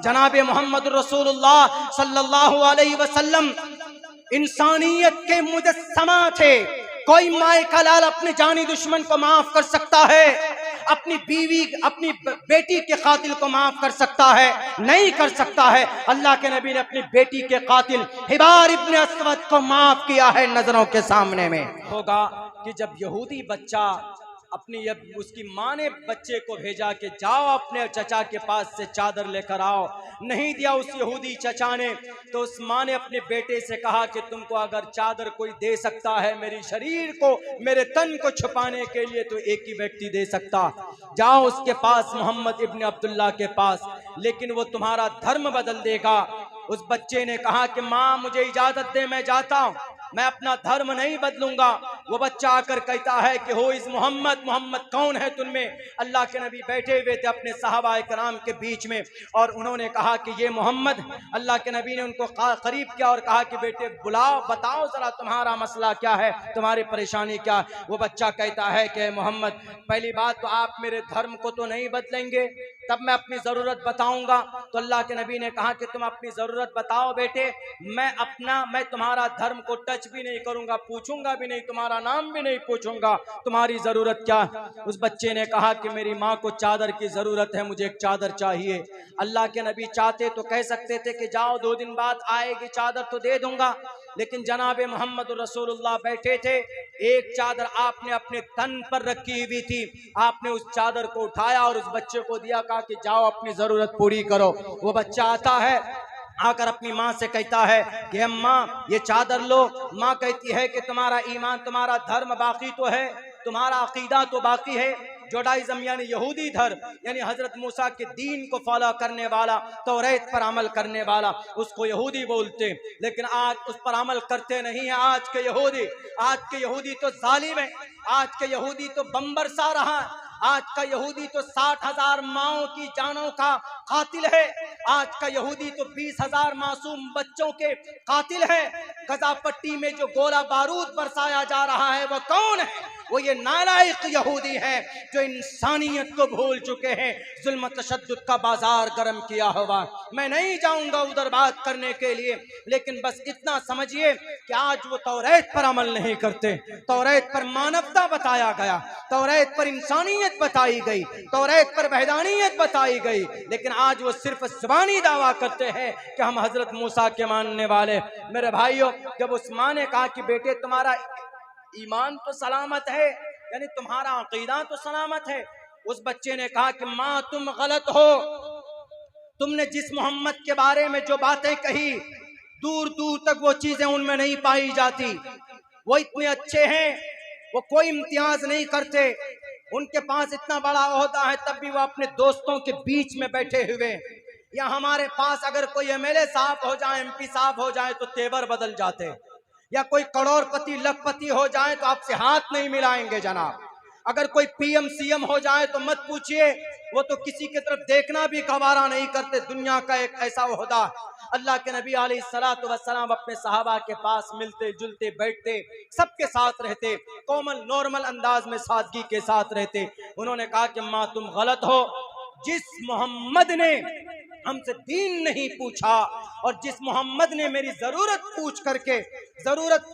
जनाब मोहम्मद रसूलुल्लाह सल्लल्लाहु अलैहि वसल्लम इंसानियत के मुजस्समा थे। कोई माए का लाल अपने जानी दुश्मन को माफ कर सकता है, अपनी बीवी अपनी बेटी के कातिल को माफ कर सकता है? नहीं कर सकता है। अल्लाह के नबी ने अपनी बेटी के कातिल हिबार इब्न अस्वद को माफ किया है नजरों के सामने में। होगा कि जब यहूदी बच्चा अपनी उसकी माँ ने बच्चे को भेजा कि जाओ अपने चचा के पास से चादर लेकर आओ, नहीं दिया उस यहूदी चचा ने, तो उस माँ ने अपने बेटे से कहा कि तुमको अगर चादर कोई दे सकता है मेरी शरीर को, मेरे तन को छुपाने के लिए, तो एक ही व्यक्ति दे सकता, जाओ उसके पास, मोहम्मद इब्न अब्दुल्ला के पास, लेकिन वो तुम्हारा धर्म बदल देगा। उस बच्चे ने कहा कि माँ मुझे इजाजत दे, मैं जाता हूँ, मैं अपना धर्म नहीं बदलूंगा। वो बच्चा आकर कहता है कि हो इस मोहम्मद, मोहम्मद कौन है तुममें? अल्लाह के नबी बैठे हुए थे अपने सहाबा कराम के बीच में और उन्होंने कहा कि ये मोहम्मद। अल्लाह के नबी ने उनको करीब किया और कहा कि बेटे बुलाओ, बताओ जरा तुम्हारा मसला क्या है, तुम्हारी परेशानी क्या? वो बच्चा कहता है कि मोहम्मद, पहली बात तो आप मेरे धर्म को तो नहीं बदलेंगे, तब मैं अपनी ज़रूरत बताऊंगा। तो अल्लाह के नबी ने कहा कि तुम अपनी ज़रूरत बताओ बेटे, मैं तुम्हारा धर्म को टच भी नहीं करूंगा, पूछूंगा भी नहीं, तुम्हारा नाम भी नहीं पूछूंगा, तुम्हारी ज़रूरत क्या? उस बच्चे ने कहा कि मेरी माँ को चादर की ज़रूरत है, मुझे एक चादर चाहिए। अल्लाह के नबी चाहते तो कह सकते थे कि जाओ 2 दिन बाद आएगी चादर तो दे दूंगा, लेकिन जनाब मोहम्मद रसूलुल्लाह बैठे थे, एक चादर आपने अपने तन पर रखी हुई थी, आपने उस चादर को उठाया और उस बच्चे को दिया, कहा कि जाओ अपनी जरूरत पूरी करो। वो बच्चा आता है, आकर अपनी माँ से कहता है कि अम्मा ये चादर लो। माँ कहती है कि तुम्हारा ईमान, तुम्हारा धर्म बाकी तो है, तुम्हारा अकीदा तो बाकी है, जोडाइज्म यानी यहूदी धर्म, यानी हजरत मूसा के दीन को फॉलो करने वाला, तौरात पर अमल करने वाला, उसको यहूदी बोलते, लेकिन आज उस पर अमल करते नहीं है। आज के यहूदी तो जालिम है, आज के यहूदी तो बम बरसा रहा है, आज का यहूदी तो 60,000 माओं की जानों का कातिल है, आज का यहूदी तो 20,000 मासूम बच्चों के कातिल है। गजा पट्टी में जो गोला बारूद बरसाया जा रहा है वो कौन है? वो ये नालायक यहूदी है जो इंसानियत को भूल चुके हैं, जुल्म तशद्दुद का बाजार गर्म किया हुआ। मैं नहीं जाऊंगा उधर बात करने के लिए, लेकिन बस इतना समझिए कि आज वो तौरात पर अमल नहीं करते। तौरात पर मानवता बताया गया, तौरात पर इंसानियत बताई गई, तौरात पर वहदानियत बताई गई, लेकिन आज वो सिर्फ ज़बानी दावा करते हैं कि हम हजरत मूसा के मानने वाले। मेरे भाइयों, जब उस माँ ने कहा कि बेटे तुम्हारा ईमान तो सलामत है, यानी तुम्हारा अकीदा तो सलामत है, उस बच्चे ने कहा कि माँ तुम गलत हो, तुमने जिस मोहम्मद के बारे में जो बातें कही दूर दूर तक वो चीजें उनमें नहीं पाई जाती। वो इतने अच्छे हैं, वो कोई इम्तियाज नहीं करते, उनके पास इतना बड़ा ओहदा है तब भी वो अपने दोस्तों के बीच में बैठे हुए। या हमारे पास अगर कोई एमएलए साहब हो जाए, एमपी साहब हो जाए तो तेवर बदल जाते, या कोई करोड़पति लखपति हो जाए तो आपसे हाथ नहीं मिलाएंगे जनाब। अगर कोई पीएम सीएम हो जाए तो मत पूछिए, वो तो किसी की तरफ देखना भी गवारा नहीं करते। दुनिया का एक ऐसा ओहदा। अल्लाह के नबी अलैहिस्सलातु वस्सलाम अपने सहाबा के पास मिलते जुलते बैठते, सबके साथ रहते, कॉमन नॉर्मल अंदाज में सादगी के साथ रहते। उन्होंने कहा कि माँ तुम गलत हो, जिस मोहम्मद ने हमसे दीन नहीं पूछा और जिस मोहम्मद ने मेरी जरूरत पूछ करके जरूरत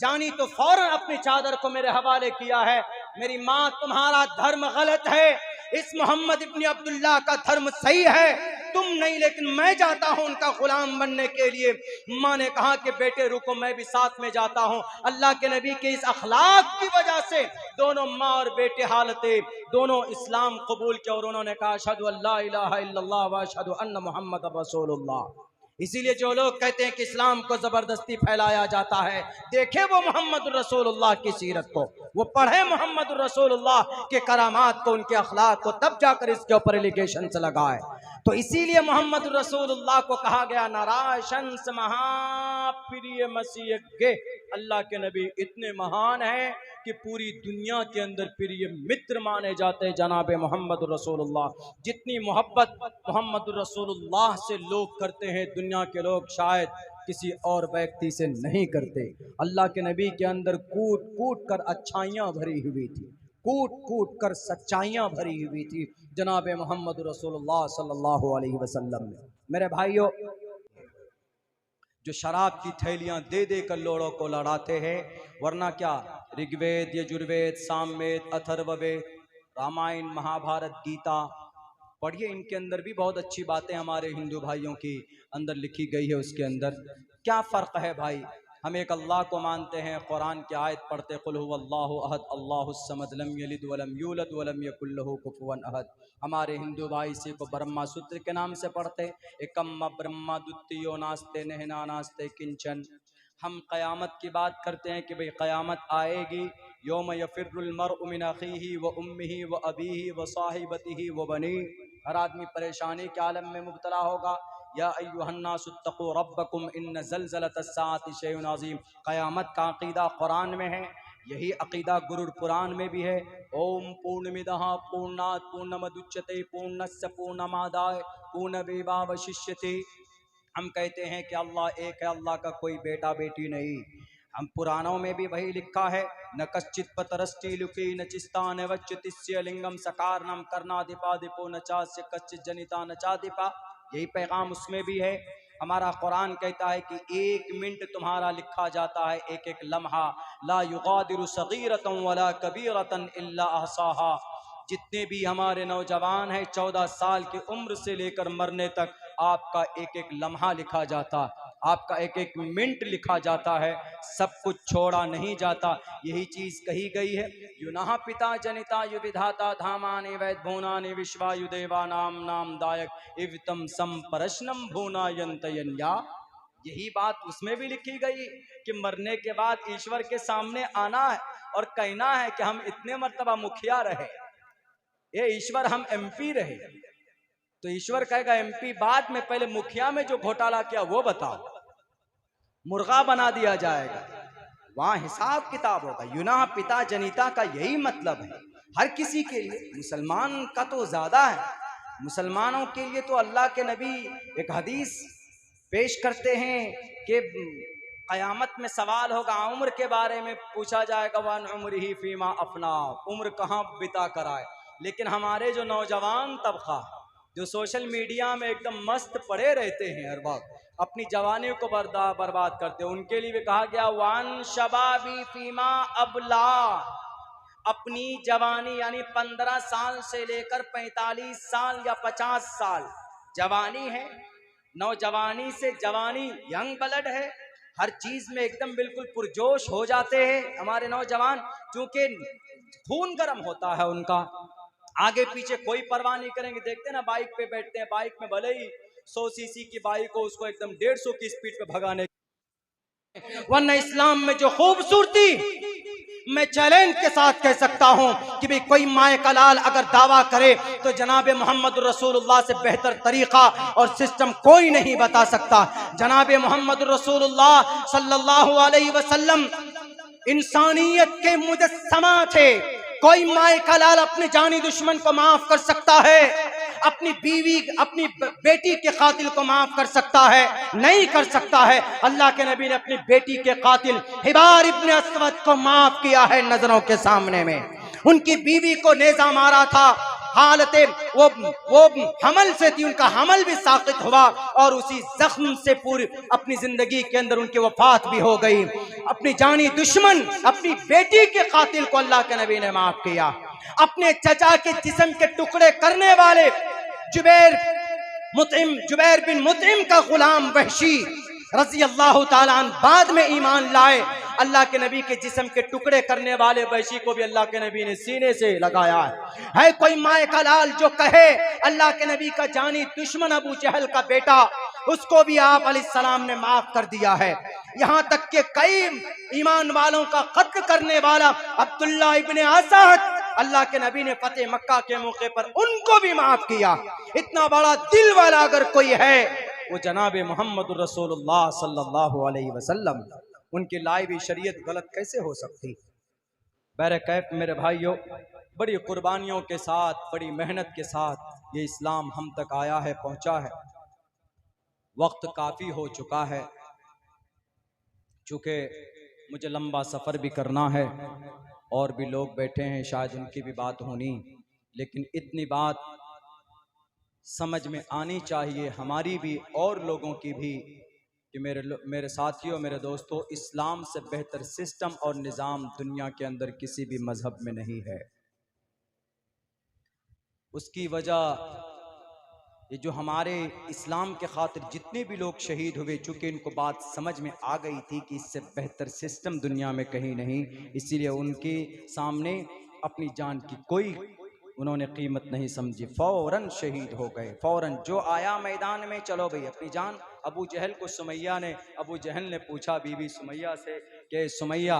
जानी तो फौरन अपनी चादर को मेरे हवाले किया है, मेरी माँ तुम्हारा धर्म गलत है, इस मोहम्मद इब्न अब्दुल्ला का धर्म सही है, तुम नहीं, लेकिन मैं जाता हूं उनका गुलाम बनने के लिए। माँ ने कहा कि बेटे रुको, मैं भी साथ में जाता हूं। अल्लाह के नबी के इस अखलाक की वजह से दोनों माँ और बेटे हालते दोनों इस्लाम कबूल किया और उन्होंने कहा अशहदु अल्ला इलाहा इल्लल्लाह व अशहदु अन्न मुहम्मद रसूलुल्लाह। इसीलिए जो लोग कहते हैं कि इस्लाम को जबरदस्ती फैलाया जाता है, देखे वो मोहम्मद रसूलुल्लाह की सीरत को, वो पढ़े मोहम्मद रसूलुल्लाह के करामात को, उनके अखलाक को, तब जाकर इसके ऊपर एलिगेशन से लगाए। तो इसीलिए मोहम्मद रसूलुल्लाह को कहा गया नाराशंस महाप्रिय मसीह के। अल्लाह के नबी इतने महान हैं कि पूरी दुनिया के अंदर प्रिय मित्र माने जाते हैं जनाब मोहम्मद रसूलुल्लाह। जितनी मोहब्बत मोहम्मद रसूलुल्लाह से लोग करते हैं, दुनिया के लोग शायद किसी और व्यक्ति से नहीं करते। अल्लाह के नबी के अंदर कूट कूट कर अच्छाइयाँ भरी हुई थी, कूट कूट कर सच्चाइयाँ भरी हुई थी जनाब मोहम्मद रसूलुल्लाह सल्लल्लाहु अलैहि वसल्लम में। मेरे भाइयों, जो शराब की थैलियाँ दे दे कर लोड़ों को लड़ाते हैं, वरना क्या ऋग्वेद, यजुर्वेद, सामवेद, अथर्ववेद, रामायण, महाभारत, गीता पढ़िए, इनके अंदर भी बहुत अच्छी बातें हमारे हिंदू भाइयों की अंदर लिखी गई है। उसके अंदर क्या फ़र्क है भाई? हम एक अल्लाह को मानते हैं, कुरान की आयत पढ़ते कुल हुवल्लाहु अहद अल्लाहुस समद लम यलिद वलम यूलद वलम यकुल लहू कुफुवन अहद। हमारे हिंदू भाई इसी को ब्रह्मा सूत्र के नाम से पढ़ते, एकम्मा ब्रह्मा द्वितीयो नास्ते नहना नास्ते किंचन। हम क़यामत की बात करते हैं कि भाई क़यामत आएगी, यौम यफिर्रुल मर्उ मिन अख़ीही व उम्मिही व अबीही व साहिबतिही व बनी। हर आदमी परेशानी के आलम में मुब्तला होगा। या अय्युहन्नासु इत्तक़ू रब्बकुम इन्न ज़ल्ज़लतस्साअति शैउन अज़ीम। क़यामत का अक़ीदा कुरान में है, यही अक़ीदा गुरुड़ पुराण में भी है। ओम पूर्णमिदः पूर्णात् पूर्णमुदच्यते पूर्णस्य पूर्णमादाय पूर्णमेवावशिष्यते। हम कहते हैं कि अल्लाह एक है, अल्लाह का कोई बेटा बेटी नहीं। हम पुराणों में भी वही लिखा है, न कश्चित पतरष्टि लुकी न चिस्ता न वच्युतिस्य लिंगम सकारनम कर्णाधिपाधिपो न चास्य कश्चित जनिता न चाधिपा। यही पैगाम उसमें भी है। हमारा कुरान कहता है कि 1 मिनट तुम्हारा लिखा जाता है, एक एक लम्हा। ला युगादिरु सगीरतन वला कबीरतन इल्ला अहसाहा। जितने भी हमारे नौजवान हैं 14 साल की उम्र से लेकर मरने तक, आपका एक एक लम्हा लिखा जाता, आपका एक एक मिनट लिखा जाता है, सब कुछ छोड़ा नहीं जाता। यही चीज कही गई है, युनः पिता जनिता युविधाता धामानि वैद भूनानि विश्वायुदेवा नाम नाम दायक इवतम संपरशनम भूना यंतयन्या। यही बात उसमें भी लिखी गई कि मरने के बाद ईश्वर के सामने आना है और कहना है कि हम इतने मर्तबा मुखिया रहे, ये ईश्वर हम एमपी रहे। तो ईश्वर कहेगा एमपी बाद में, पहले मुखिया में जो घोटाला किया वो बताओ। मुर्गा बना दिया जाएगा, वहां हिसाब किताब होगा। युना पिता जनिता का यही मतलब है हर किसी के लिए। मुसलमान का तो ज्यादा है, मुसलमानों के लिए तो अल्लाह के नबी एक हदीस पेश करते हैं कि क़यामत में सवाल होगा, उम्र के बारे में पूछा जाएगा, वन उम्रिही फीमा अपना, उम्र कहाँ बिता कर आए। लेकिन हमारे जो नौजवान तबका जो सोशल मीडिया में एकदम मस्त पड़े रहते हैं, हर वक्त अपनी जवानी को बर्बाद करते हैं, उनके लिए भी कहा गया वन शबाबी फीमा अबला। अपनी जवानी यानी 15 साल से लेकर 45 साल या 50 साल जवानी है। नौजवानी से जवानी, यंग ब्लड है, हर चीज में एकदम बिल्कुल पुरजोश हो जाते हैं हमारे नौजवान, क्योंकि खून गर्म होता है उनका, आगे पीछे कोई परवाह नहीं करेंगे। देखते हैं ना, बाइक पे बैठते हैं, बाइक में भले ही 100 सीसी की बाइक हो, उसको एकदम 150 की स्पीड पे भगाने। वरना इस्लाम में जो खूबसूरती, मैं चैलेंज के साथ कह सकता हूं कि भाई कोई माए का लाल अगर दावा करे तो जनाब मोहम्मद रसूलुल्लाह से बेहतर तरीका और सिस्टम कोई नहीं बता सकता। जनाब मोहम्मद रसूलुल्लाह सल्लल्लाहु अलैहि वसल्लम इंसानियत के मुजस्समा थे। कोई माए का लाल अपने जानी दुश्मन को माफ कर सकता है, अपनी बीवी अपनी बेटी के कातिल को माफ कर सकता है? नहीं कर सकता है। अल्लाह के नबी ने अपनी बेटी के कातिल हिबार इब्न अस्वद को माफ किया है नजरों के सामने में। उनकी बीवी को नेजा मारा था, हालते वो हमल से थी, उनका हमल भी साकित हुआ और उसी जख्म से पूरी अपनी जिंदगी के अंदर उनकी वफात भी हो गई। अपनी जानी दुश्मन अपनी बेटी के कातिल को अल्लाह के नबी ने माफ किया। अपने चचा के जिस्म के टुकड़े करने वाले जुबैर बिन मुतइम का गुलाम वहशी रज़ी अल्लाह ताला अन्हु बाद में ईमान लाए। अल्लाह के नबी के जिस्म के टुकड़े करने वाले वहशी को भी अल्लाह के नबी ने सीने से लगाया है। कोई माए का लाल जो कहे अल्लाह के नबी का जानी दुश्मन अबू जहल का बेटा, उसको भी आप अलैहिस्सलाम ने माफ कर दिया है। यहाँ तक के कई ईमान वालों का कत्ल करने वाला अब्दुल्ला इब्न असद, अल्लाह के नबी ने फतेह मक्का के मौके पर उनको भी माफ किया। इतना बड़ा दिल वाला अगर कोई है वो जनाब मोहम्मद रसूलुल्लाह सल्लल्लाहु अलैहि वसल्लम। उनकी लाई हुई शरीयत गलत कैसे हो सकती? बैरकैफ मेरे भाइयों, बड़ी कुर्बानियों के साथ, बड़ी मेहनत के साथ ये इस्लाम हम तक आया है, पहुंचा है। वक्त काफ़ी हो चुका है, चूँकि मुझे लंबा सफ़र भी करना है, और भी लोग बैठे हैं, शायद उनकी भी बात होनी, लेकिन इतनी बात समझ में आनी चाहिए हमारी भी और लोगों की भी कि मेरे साथियों, मेरे दोस्तों, इस्लाम से बेहतर सिस्टम और निज़ाम दुनिया के अंदर किसी भी मज़हब में नहीं है। उसकी वजह ये जो हमारे इस्लाम के खातिर जितने भी लोग शहीद हुए, चूँकि इनको बात समझ में आ गई थी कि इससे बेहतर सिस्टम दुनिया में कहीं नहीं, इसीलिए उनके सामने अपनी जान की कोई उन्होंने कीमत नहीं समझी, फौरन शहीद हो गए। फौरन जो आया मैदान में, चलो भाई अपनी जान। अबू जहल को अबू जहल ने पूछा बीबी सुमैया से कि सुमैया,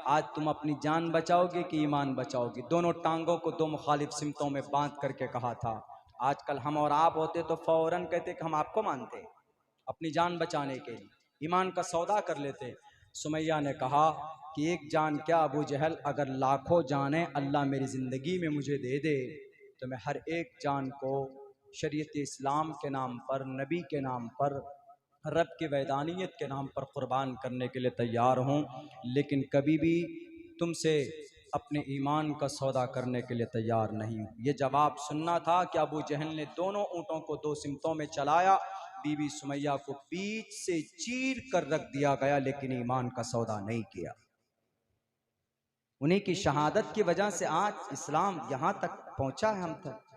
आज तुम अपनी जान बचाओगे कि ईमान बचाओगी? दोनों टांगों को दो मुखालिफ सिमतों में बांध करके कहा था। आजकल हम और आप होते तो फौरन कहते कि हम आपको मानते, अपनी जान बचाने के लिए ईमान का सौदा कर लेते। सुमैया ने कहा कि एक जान क्या अबू जहल, अगर लाखों जानें अल्लाह मेरी ज़िंदगी में मुझे दे दे तो मैं हर एक जान को शरीयत इस्लाम के नाम पर, नबी के नाम पर, रब की वैदानियत के नाम पर कुर्बान करने के लिए तैयार हूँ, लेकिन कभी भी तुमसे अपने ईमान का सौदा करने के लिए तैयार नहीं हूँ। ये जवाब सुनना था कि अबू जहल ने दोनों ऊँटों को दो सिमतों में चलाया, बीबी सुमैया को बीच से चीर कर रख दिया गया, लेकिन ईमान का सौदा नहीं किया। उन्हीं की शहादत की वजह से आज इस्लाम यहाँ तक पहुँचा है हम तक।